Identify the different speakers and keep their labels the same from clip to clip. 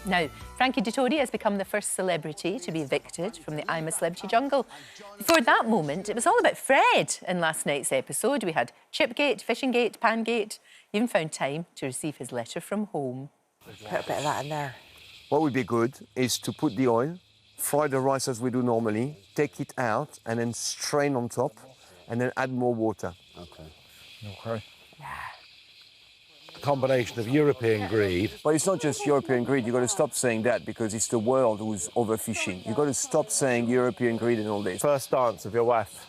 Speaker 1: Now, Frankie Dettori has become the first celebrity to be evicted from the I'm a Celebrity jungle. Before that moment, it was all about Fred in last night's episode. We had Chipgate, Fishinggate, Pangate. He even found time to receive his letter from home.
Speaker 2: Put a bit of that in there.
Speaker 3: What would be good is to put the oil, fry the rice as we do normally, take it out and then strain on top and then add more water.
Speaker 4: OK. Combination of European greed.
Speaker 3: But it's not just European greed. You've got to stop saying that because it's the world who's overfishing. You've got to stop saying European greed and all this.
Speaker 4: First dance of your wife.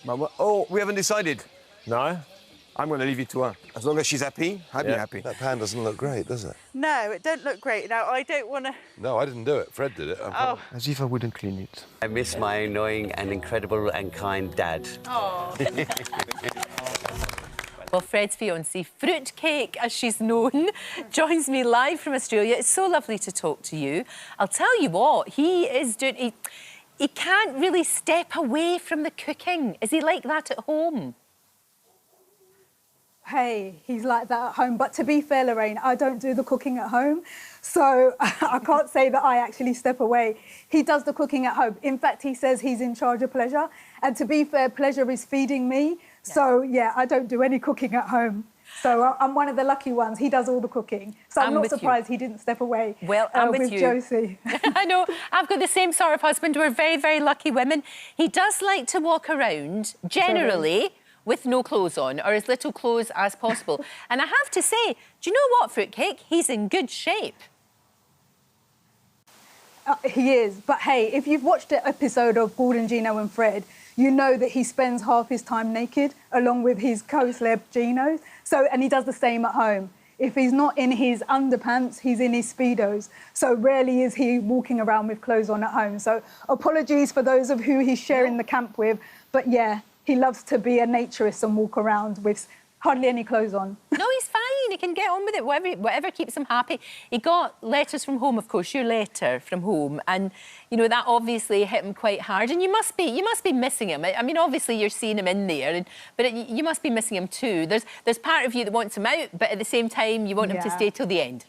Speaker 3: Oh, we haven't decided.
Speaker 4: No?
Speaker 3: I'm going to leave it to her. As long as she's happy, I'll be happy.
Speaker 5: That pan doesn't look great, does it?
Speaker 2: No, it don't look great. Now, I don't want to...
Speaker 5: No, I didn't do it. Fred did it.
Speaker 2: Oh.
Speaker 3: As if I wouldn't clean it.
Speaker 6: I miss my annoying and incredible and kind dad.
Speaker 2: Oh.
Speaker 1: Well, Fred's fiancée, Fruitcake, as she's known, joins me live from Australia. It's so lovely to talk to you. I'll tell you what, he is doing... He can't really step away from the cooking. Is he like that at home?
Speaker 7: Hey, he's like that at home. But to be fair, Lorraine, I don't do the cooking at home. So I can't say that I actually step away. He does the cooking at home. In fact, he says he's in charge of pleasure. And to be fair, pleasure is feeding me. Yeah. So, yeah, I don't do any cooking at home. So I'm one of the lucky ones. He does all the cooking. So I'm not surprised he didn't step away.
Speaker 1: Well, I'm with you.
Speaker 7: Josie.
Speaker 1: I know. I've got the same sort of husband. We're very, very lucky women. He does like to walk around, generally, with no clothes on, or as little clothes as possible. And I have to say, do you know what, Fruitcake? He's in good shape.
Speaker 7: He is. But, hey, if you've watched an episode of Gordon, Gino and Fred, you know that he spends half his time naked, along with his co-celeb Gino. So, and he does the same at home. If he's not in his underpants, he's in his Speedos. So rarely is he walking around with clothes on at home. So apologies for those of who he's sharing the camp with. But, yeah, he loves to be a naturist and walk around with hardly any clothes on.
Speaker 1: No, he's fine. He can get on with it, whatever keeps him happy. He got letters from home, of course, your letter from home, and, you know, that obviously hit him quite hard. And you must be missing him. I mean, obviously, you're seeing him in there, but you must be missing him too. There's part of you that wants him out, but at the same time, you want him to stay till the end.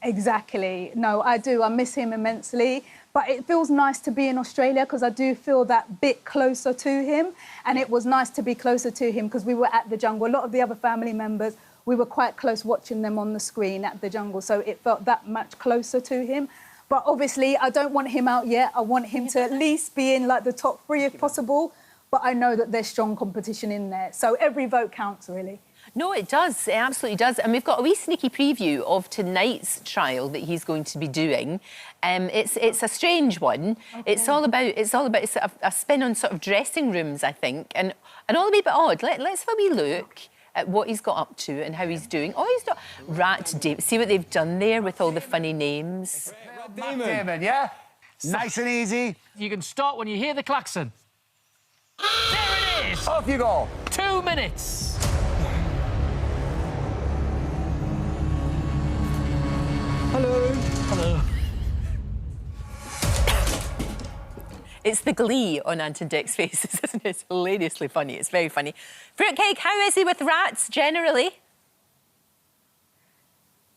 Speaker 7: Exactly. No, I do. I miss him immensely. But it feels nice to be in Australia because I do feel that bit closer to him. And it was nice to be closer to him because we were at the jungle. A lot of the other family members, we were quite close watching them on the screen at the jungle. So it felt that much closer to him. But obviously, I don't want him out yet. I want him to at least be in, like, the top 3 if possible. But I know that there's strong competition in there. So every vote counts, really.
Speaker 1: No, it does. It absolutely does. And we've got a wee sneaky preview of tonight's trial that he's going to be doing. It's a strange one. Okay. It's all about sort of a spin on sort of dressing rooms, I think, and all a wee bit odd. Let's have a wee look at what he's got up to and how he's doing. Oh, he's got Rat Damon. See what they've done there with all the funny names.
Speaker 8: Damon, yeah? Nice and easy.
Speaker 9: You can start when you hear the klaxon. There it is!
Speaker 8: Off you go.
Speaker 9: 2 minutes.
Speaker 8: Hello.
Speaker 9: Hello.
Speaker 1: It's the glee on Ant and Dec's faces, isn't it? It's hilariously funny. It's very funny. Fruitcake, how is he with rats, generally?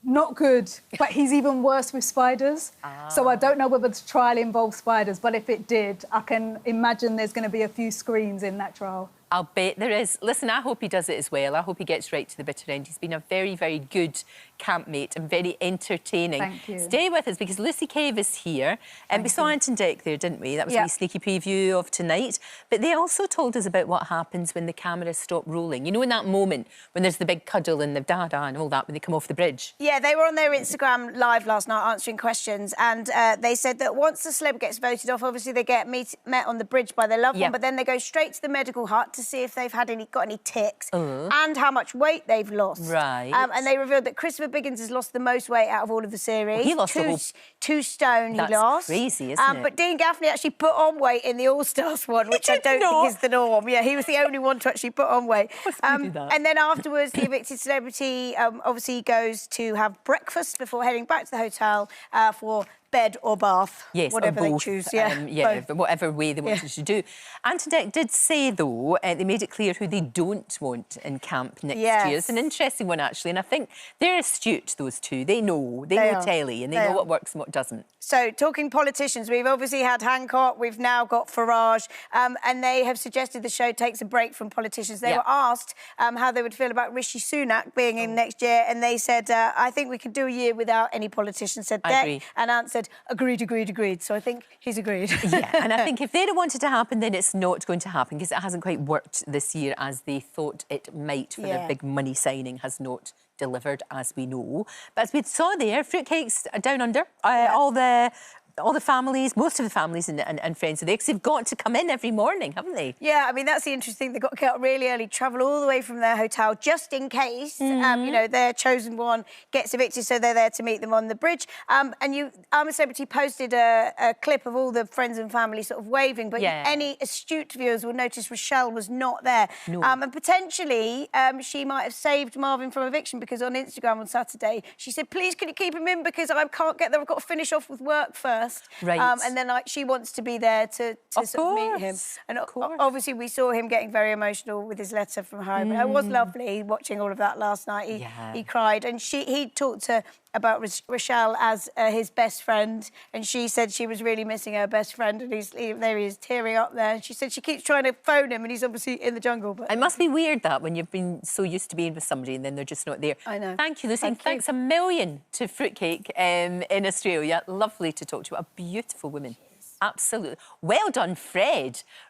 Speaker 7: Not good, but he's even worse with spiders. So I don't know whether the trial involves spiders, but if it did, I can imagine there's going to be a few screams in that trial.
Speaker 1: I'll bet there is. Listen, I hope he does it as well. I hope he gets right to the bitter end. He's been a very, very good campmate and very entertaining.
Speaker 7: Thank you.
Speaker 1: Stay with us because Lucy Cave is here. And we saw Ant and Dec there, didn't we? That was a wee sneaky preview of tonight. But they also told us about what happens when the cameras stop rolling. You know, in that moment when there's the big cuddle and the da-da and all that when they come off the bridge.
Speaker 10: Yeah, they were on their Instagram Live last night answering questions, and they said that once the celeb gets voted off, obviously they get met on the bridge by their loved one, but then they go straight to the medical hut to see if they've got any ticks and how much weight they've lost.
Speaker 1: Right.
Speaker 10: And they revealed that Christopher Biggins has lost the most weight out of all of the series.
Speaker 1: Well, he lost
Speaker 10: 2 stone.
Speaker 1: That's
Speaker 10: he lost.
Speaker 1: crazy, isn't it?
Speaker 10: But Dean Gaffney actually put on weight in the All Stars one, which I don't think is the norm. Yeah, he was the only one to actually put on weight. And then afterwards, the evicted celebrity obviously goes to have breakfast before heading back to the hotel for bed or bath.
Speaker 1: Yes,
Speaker 10: whatever
Speaker 1: or both.
Speaker 10: they choose. Yeah,
Speaker 1: but whatever way they wanted to do. Antoinette did say, though, they made it clear who they don't want in camp next year. It's an interesting one, actually, and I think they're astute, those two. They know telly, and they know what works and what doesn't.
Speaker 10: So, talking politicians, we've obviously had Hancock, we've now got Farage, and they have suggested the show takes a break from politicians. They were asked how they would feel about Rishi Sunak being in next year, and they said, I think we could do a year without any politicians, said they, and answered, agreed. So I think he's agreed.
Speaker 1: Yeah, and I think if they don't want it to happen, then it's not going to happen, because it hasn't quite worked this year as they thought it might for their big money signing has not delivered, as we know. But as we saw there, Fruitcake's down under. All the families, most of the families and friends are there, because they've got to come in every morning, haven't they?
Speaker 10: Yeah, I mean, that's the interesting thing. They've got to get up really early, travel all the way from their hotel, just in case, you know, their chosen one gets evicted, so they're there to meet them on the bridge. I'm a Celebrity posted a clip of all the friends and family sort of waving, but any astute viewers will notice Rochelle was not there.
Speaker 1: No.
Speaker 10: And potentially, she might have saved Marvin from eviction, because on Instagram on Saturday, she said, please, can you keep him in, because I can't get there, I've got to finish off with work first.
Speaker 1: Right.
Speaker 10: And then she wants to be there to sort of meet him. And obviously we saw him getting very emotional with his letter from home. It was lovely watching all of that last night. He cried, and he talked about Rochelle as his best friend, and she said she was really missing her best friend, and there he is tearing up there. And she said she keeps trying to phone him, and he's obviously in the jungle. But
Speaker 1: it must be weird that when you've been so used to being with somebody and then they're just not there.
Speaker 10: I know.
Speaker 1: Thank you, Lucy. Thanks a million to Fruitcake in Australia. Lovely to talk to you. A beautiful woman. Absolutely. Well done, Fred.